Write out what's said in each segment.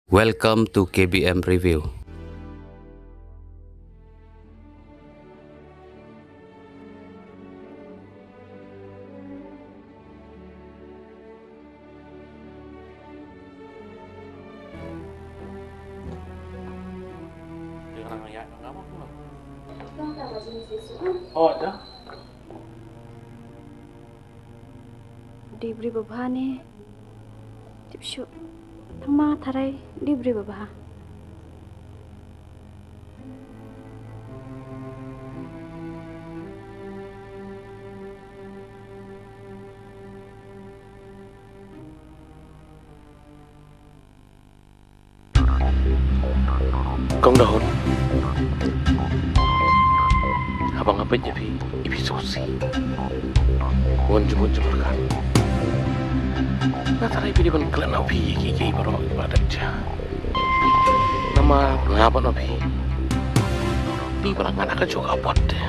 Welcome to KBM Review. Oh, ada. Diberi babah ni, tipsu, tama tarai diberi babah. Kongwang. Abang apa je pi? Ibi sosi. Wan jumut jumurkan. Natarai pi di ban kelan pi ki baru ibadat ja. Nama ngapa no pi? Di barangan akan juga buat deh.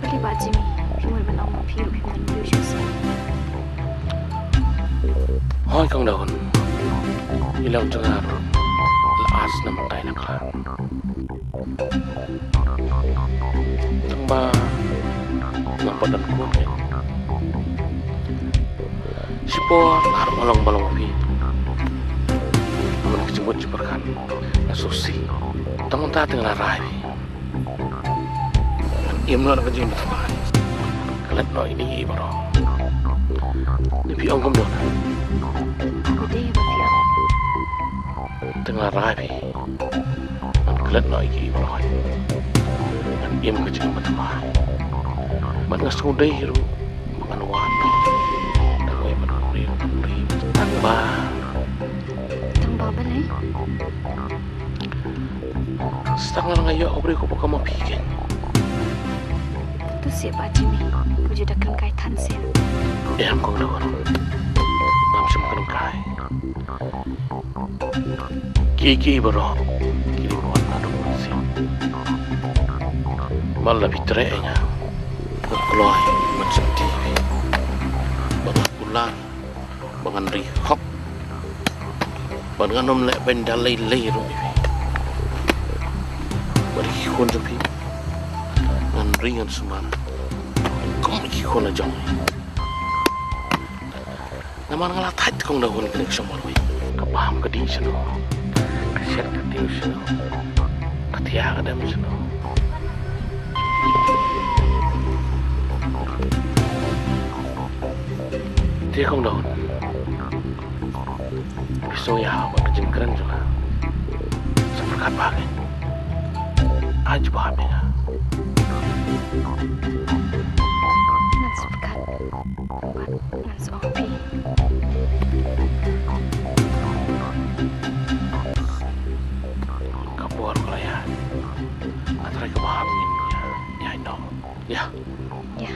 Beli baju ni, cuma benang pi benang juice. Hoi Kongwang. Ilang jangar laas nama tay nak lah. Tengba nampak dan kuat. Siapa harus balong pi. Mana kecebut ceperkan. Asusi. Tengah tak tengah rai. Ia mula nak kerja betul. Kalian no ini baru. Ini pi ongkom dona. Tengah rai. Kalian no ini baru. Ia mengecil betul. Mana sudah hiru mengan wano. Dawai menuri tangba. Tangba apa ni? Setengah ngayo obri ko pa mapigin. Tu siapa baju ni? Pujuk dah kena kaitan sih. Yang kau lawan. Nam sem kena kai. Kiki bro. Kiri buat nado sih. Malah bitrenya. Keluar macam TV. Bangat bulan. Bangan rihok. Bangan nom lek bendalai leiru. Beri kun jepi. Ngan ringan semana. Kau mesti kun aja. Nama ngalat hati kau dah kun kena semua lui. Kepaham keding seno. Kesian keding seno. Ketiak ada seno. Dia kau dah. Besok ya, buat kejengkeran juga. Seperti pagi. Aja bahamnya. Nasibkan. Nasib Kapuar kelaya. Antara kebahamin ya, no. Ya. Ya.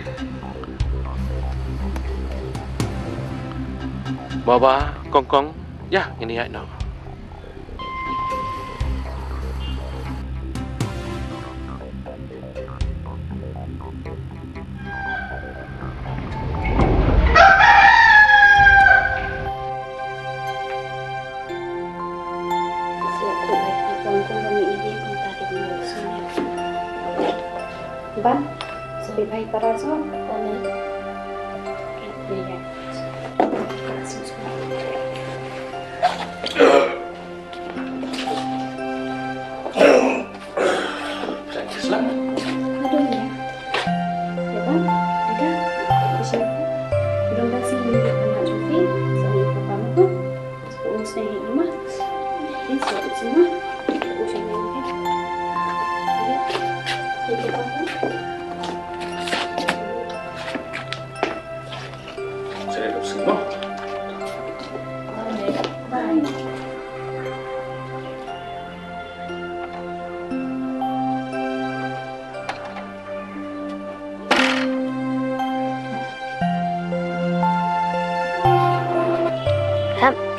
Baba, kongkong. Ya, ini ya, no. Ban, sebab baik para semua, kami lihat.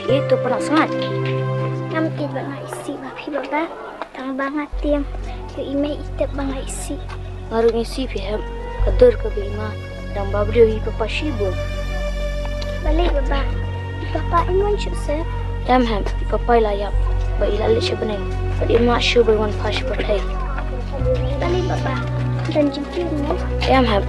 Itu pernah sangat. Kami tidak nak isi, tapi bapa tang banget tiang. Yo ime itap banget isi. Ngaruh isi pihak kader ke bima dan babrio hi papa shibo. Balik bapa. Papa in one shoot, sir. Damn him, Papa layak. But ila lit siya bening. But I'm not sure by one pash per day. Bali, Papa. Dan jumpa mo. Damn him.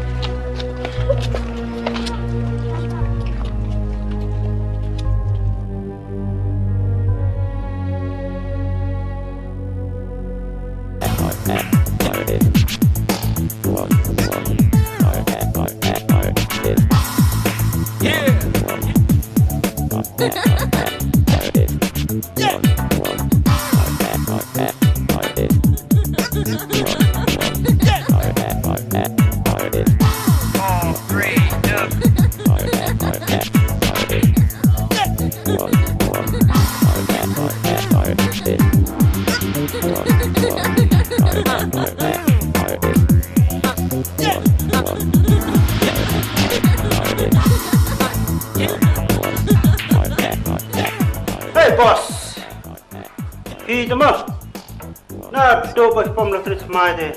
Double from the three smile,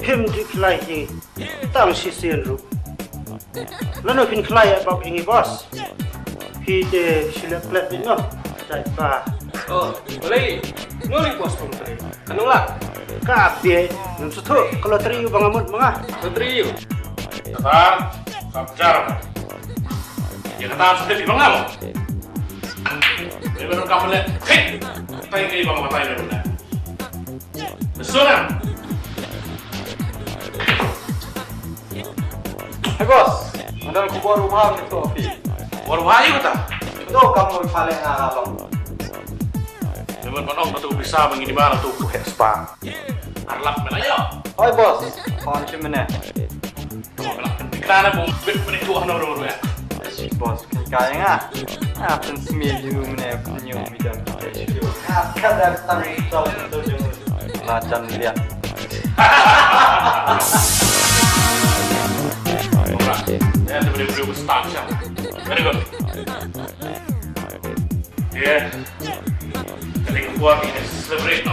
him decline he, damn she seen room. None of him cry about any boss. He did she let me know. That far. Oh, boleh. Ngori bos from three. Anu lah. Kabe, nung suto, kalau trio bangamut mga. Trio. Kata, sabjar. Ya kata sudah di bangam. Ini baru kamu lihat. Hei, tanya ke bangam apa ini bunda? Besunan. Hey bos, ada aku baru paham itu api. Baru aja kata. Itu kamu paling abang. Memang panong tu bisa mengini mana tu spa. Arlap menayo. Hai bos, kawan cemene. Kamu bilang kenapa bom itu orang orang ya? Bos, kayaknya apa semua jenuh mana punya bidan. Akan datang itu jenuh. Macam dia. Ya, beri start siap. Very good. Yeah. Jadi keluar ini celebrate no.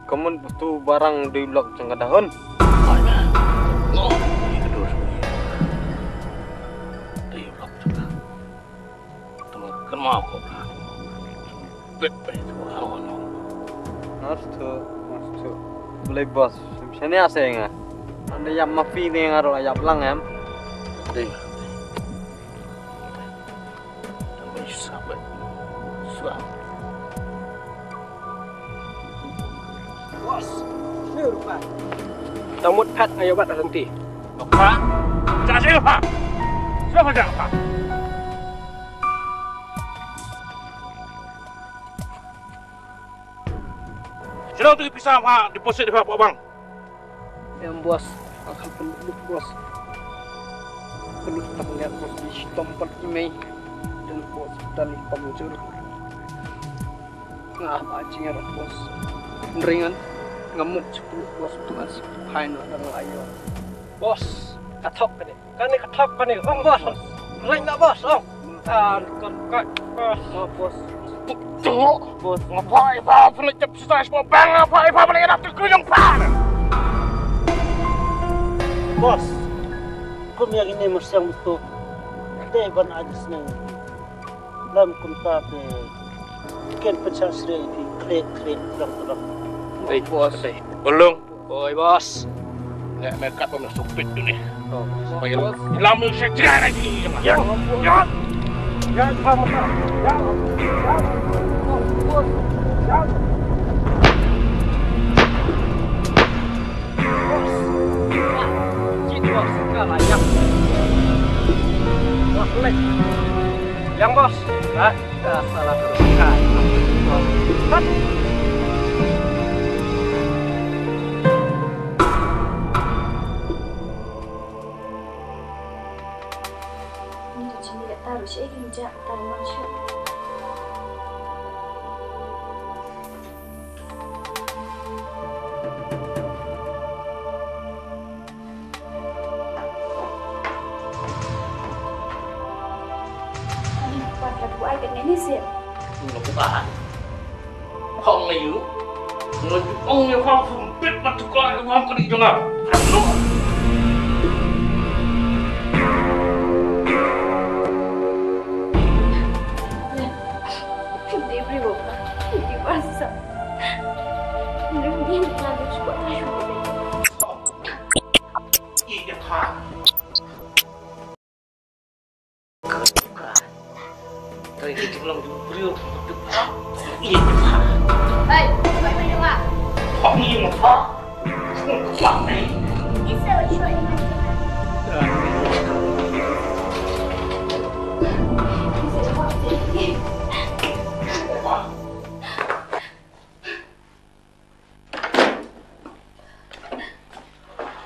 kamu butuh barang di blok jangka dahun. No, ini kedua semuanya. Di blok juga. Teman kenal kok. Bet awal. Harus tuh. Boleh bos. Sini asing ah. Ada yang mafi ni yang harus ayam lang em. Deh. Tambah sahabat. Suam. Bos, ni rupa. Tamut pet ayo bat nanti. Apa? Jangan apa? Siapa jangan apa? Sudah tu pisah apa? Deposit di Pak Bang. Yang bos akan penduduk bos. Penduduk tak lihat bos di tempat email dan bos dan pemujur. Ngah anjing ada bos. Ringan ngemut 10 bos tuas final dan ayo. Bos, katok kan ni. Kan ni katok kan ni. Om bos. Lain tak bos? Om. Kan bos. Oh bos. Tengok. Bos, ngapai apa? Pernah cep susah semua bang apa? Apa boleh nak terkuyung pan? Bos, kum yang ini mesti yang betul. Dewan aja senang. Dalam kumta ke ken pecah serai di kret terang. Baik bos. Belum. Oi bos. Nak mereka pun supit tu ni. Oh, Supaya lama saya cerai lagi. Ya. Ya, faham tak? Ya. Bos. Ya. Bos. Gitu bos, kalah yang. Bos lek. Yang bos. Ah, salah terus. Bos. Taruh saya ginjak taruh masuk. Ini kuat buat air ini sih. Bukan. Hong liu. Ngejong yang kau sempit macam kau yang kau kena jangan.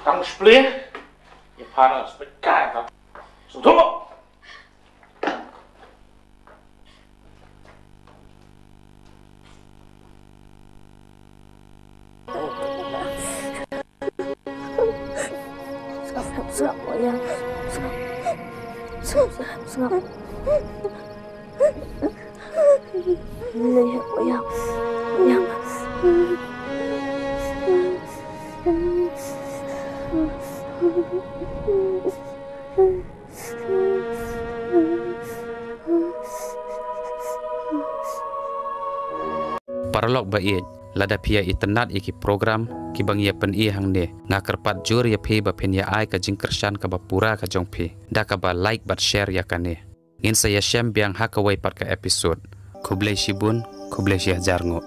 Kamu split, ya panas berkait tak? Sudah. Sengap wayang. Sengap. Lihat wayang. Paralog bait lada pia itenat iki program ki bang ya pen i hang ne ngakerpat jur ya phi ba pen ya ai ka jingkershan ka bapura ka jong phi da ka ba like but share ya kane ngin saya shem biang hakawai pat ka episode kublai shibun kublai syah jarngo